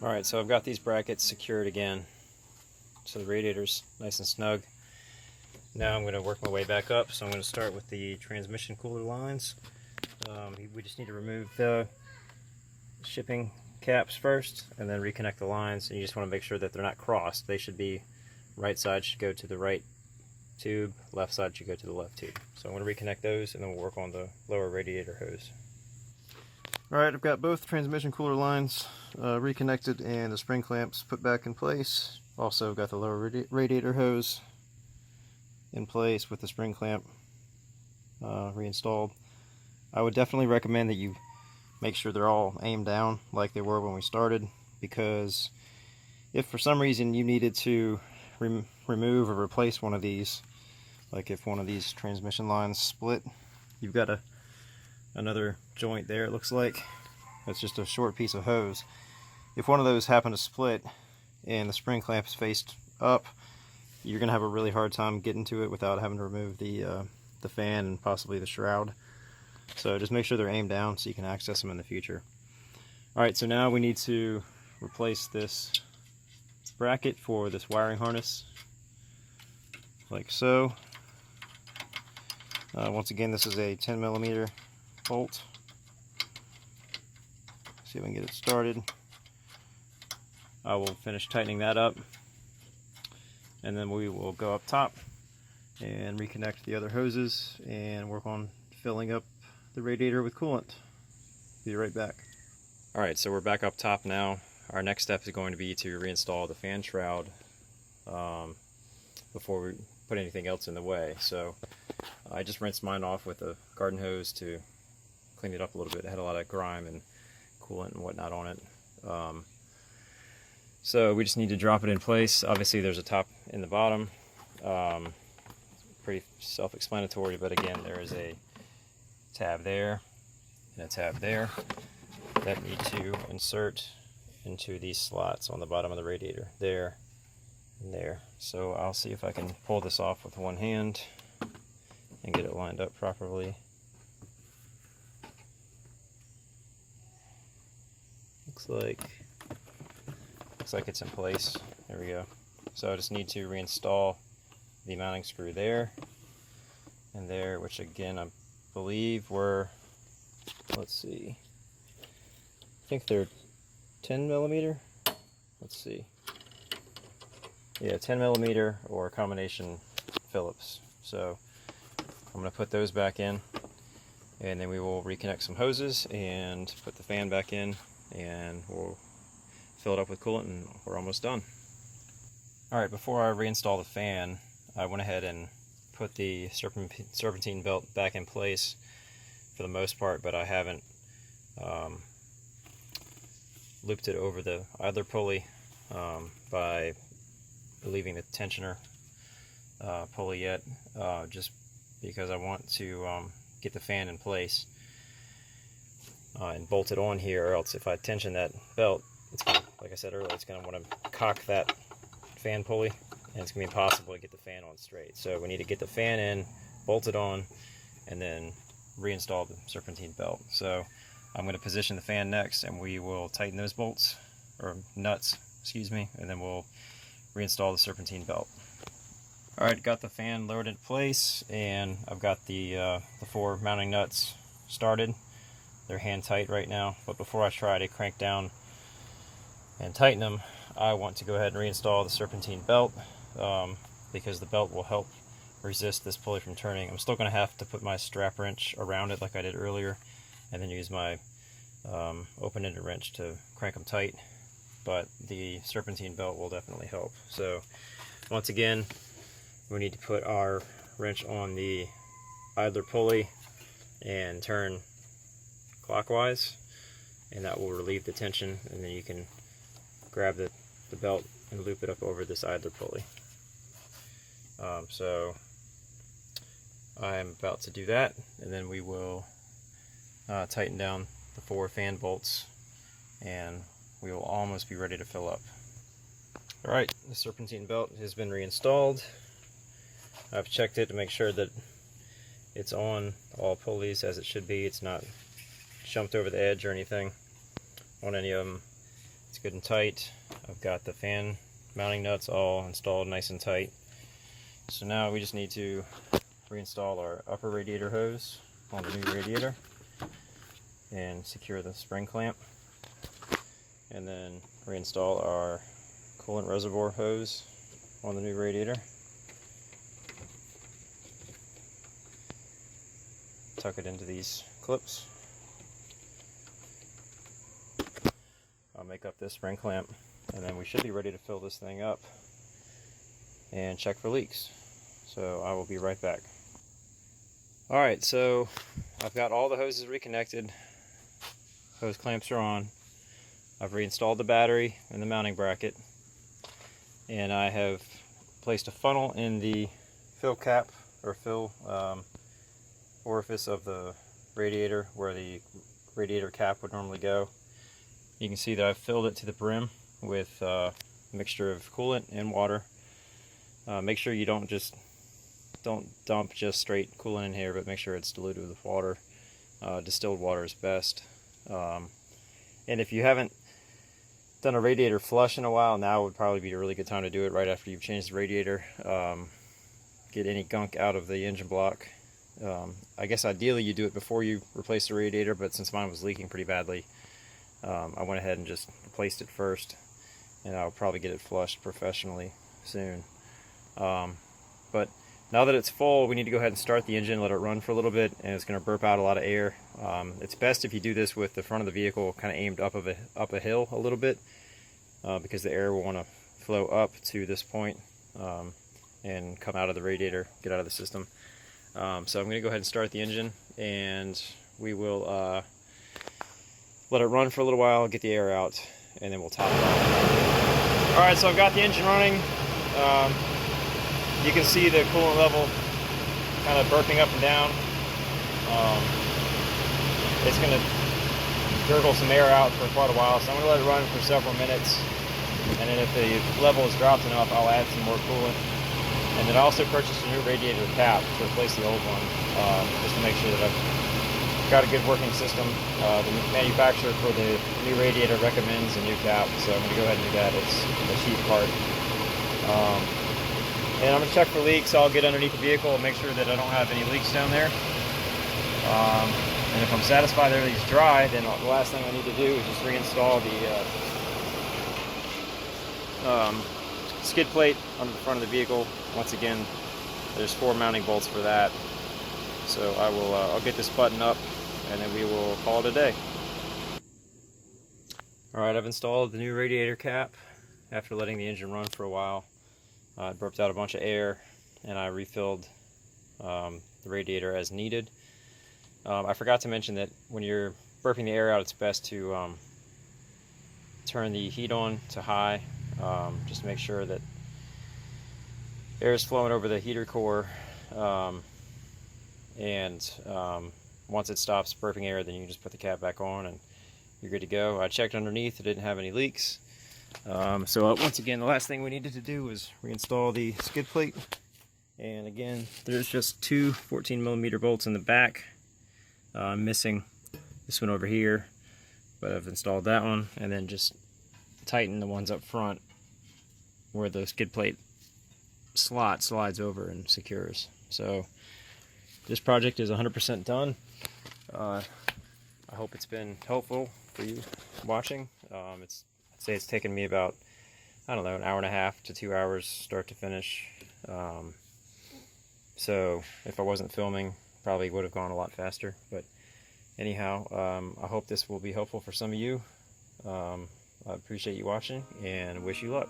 Alright, so I've got these brackets secured again, so the radiator's nice and snug. Now I'm going to work my way back up, so I'm going to start with the transmission cooler lines. We just need to remove the shipping caps first, and then reconnect the lines, and you just want to make sure that they're not crossed. They should be, right side should go to the right tube, left side should go to the left tube. So I'm going to reconnect those, and then we'll work on the lower radiator hose. Alright, I've got both transmission cooler lines reconnected and the spring clamps put back in place. Also got the lower radiator hose in place with the spring clamp reinstalled. I would definitely recommend that you make sure they're all aimed down like they were when we started, because if for some reason you needed to remove or replace one of these, like if one of these transmission lines split, you've got another joint there, it looks like. That's just a short piece of hose. If one of those happened to split and the spring clamp is faced up, you're going to have a really hard time getting to it without having to remove the fan and possibly the shroud. So just make sure they're aimed down so you can access them in the future. Alright, so now we need to replace this bracket for this wiring harness, like so. Once again, this is a 10mm bolt. See if we can get it started. I will finish tightening that up, and then we will go up top and reconnect the other hoses and work on filling up the radiator with coolant. Be right back. Alright, so we're back up top now. Our next step is going to be to reinstall the fan shroud before we put anything else in the way. So I just rinsed mine off with a garden hose to clean it up a little bit. It had a lot of grime and coolant and whatnot on it. So we just need to drop it in place. Obviously there's a top in the bottom. Pretty self-explanatory, but again, there is a tab there and a tab there that need to insert into these slots on the bottom of the radiator, there and there. So I'll see if I can pull this off with one hand and get it lined up properly. Looks like it's in place. There we go. So I just need to reinstall the mounting screw there and there, which again I believe were, let's see, I think they're 10mm. Let's see. Yeah, 10mm or a combination Phillips. So I'm going to put those back in, and then we will reconnect some hoses and put the fan back in, and we'll fill it up with coolant, and we're almost done. Alright, before I reinstall the fan, I went ahead and put the serpentine belt back in place for the most part, but I haven't looped it over the idler pulley by relieving the tensioner pulley yet, just because I want to get the fan in place and bolt it on here, or else if I tension that belt, it's gonna, like I said earlier, it's going to want to cock that fan pulley, and it's going to be impossible to get the fan on straight. So we need to get the fan in, bolt it on, and then reinstall the serpentine belt. So I'm going to position the fan next, and we will tighten those bolts, or nuts, excuse me, and then we'll reinstall the serpentine belt. Alright, got the fan lowered in place, and I've got the 4 mounting nuts started. They're hand tight right now, but before I try to crank down and tighten them, I want to go ahead and reinstall the serpentine belt, because the belt will help resist this pulley from turning. I'm still going to have to put my strap wrench around it like I did earlier, and then use my open-ended wrench to crank them tight, but the serpentine belt will definitely help. So once again, we need to put our wrench on the idler pulley and turn clockwise, and that will relieve the tension, and then you can grab the belt and loop it up over this idler pulley. So I'm about to do that, and then we will tighten down the 4 fan bolts, and we will almost be ready to fill up. Alright, the serpentine belt has been reinstalled. I've checked it to make sure that it's on all pulleys as it should be. It's not jumped over the edge or anything on any of them. It's good and tight. I've got the fan mounting nuts all installed nice and tight. So now we just need to reinstall our upper radiator hose on the new radiator and secure the spring clamp, and then reinstall our coolant reservoir hose on the new radiator. Tuck it into these clips. I'll make up this spring clamp, and then we should be ready to fill this thing up and check for leaks. So I will be right back. Alright, so I've got all the hoses reconnected. Hose clamps are on. I've reinstalled the battery and the mounting bracket, and I have placed a funnel in the fill cap or fill orifice of the radiator where the radiator cap would normally go. You can see that I've filled it to the brim with a mixture of coolant and water. Make sure you don't dump just straight coolant in here, but make sure it's diluted with water. Distilled water is best. And if you haven't done a radiator flush in a while, now would probably be a really good time to do it right after you've changed the radiator. Get any gunk out of the engine block. I guess ideally you do it before you replace the radiator, but since mine was leaking pretty badly, I went ahead and just replaced it first, and I'll probably get it flushed professionally soon. But now that it's full, we need to go ahead and start the engine, let it run for a little bit, and it's going to burp out a lot of air. It's best if you do this with the front of the vehicle kind of aimed up a hill a little bit, because the air will want to flow up to this point and come out of the radiator, get out of the system. So I'm going to go ahead and start the engine, and we will let it run for a little while, get the air out, and then we'll top it off. Alright, so I've got the engine running. You can see the coolant level kind of burping up and down. It's going to gurgle some air out for quite a while, so I'm going to let it run for several minutes, and then if the level has dropped enough, I'll add some more coolant. And then I also purchased a new radiator cap to replace the old one, just to make sure that I've got a good working system. The manufacturer for the new radiator recommends a new cap, so I'm going to go ahead and do that. It's a cheap part. And I'm going to check for leaks. I'll get underneath the vehicle and make sure that I don't have any leaks down there. And if I'm satisfied that everything's dry, then the last thing I need to do is just reinstall the skid plate on the front of the vehicle. Once again, there's 4 mounting bolts for that. So I'll get this button up, and then we will call it a day. Alright, I've installed the new radiator cap after letting the engine run for a while. It burped out a bunch of air, and I refilled the radiator as needed. I forgot to mention that when you're burping the air out, it's best to turn the heat on to high, just to make sure that air is flowing over the heater core. And once it stops burping air, then you can just put the cap back on and you're good to go. I checked underneath, it didn't have any leaks. So once again, the last thing we needed to do was reinstall the skid plate. And again, there's just 2 14mm bolts in the back. I'm missing this one over here, but I've installed that one, and then just tighten the ones up front where the skid plate slot slides over and secures. So this project is 100% done. I hope it's been helpful for you watching. I'd say it's taken me about, I don't know, an hour and a half to 2 hours start to finish. So if I wasn't filming, probably would have gone a lot faster. But anyhow, I hope this will be helpful for some of you. I appreciate you watching and wish you luck.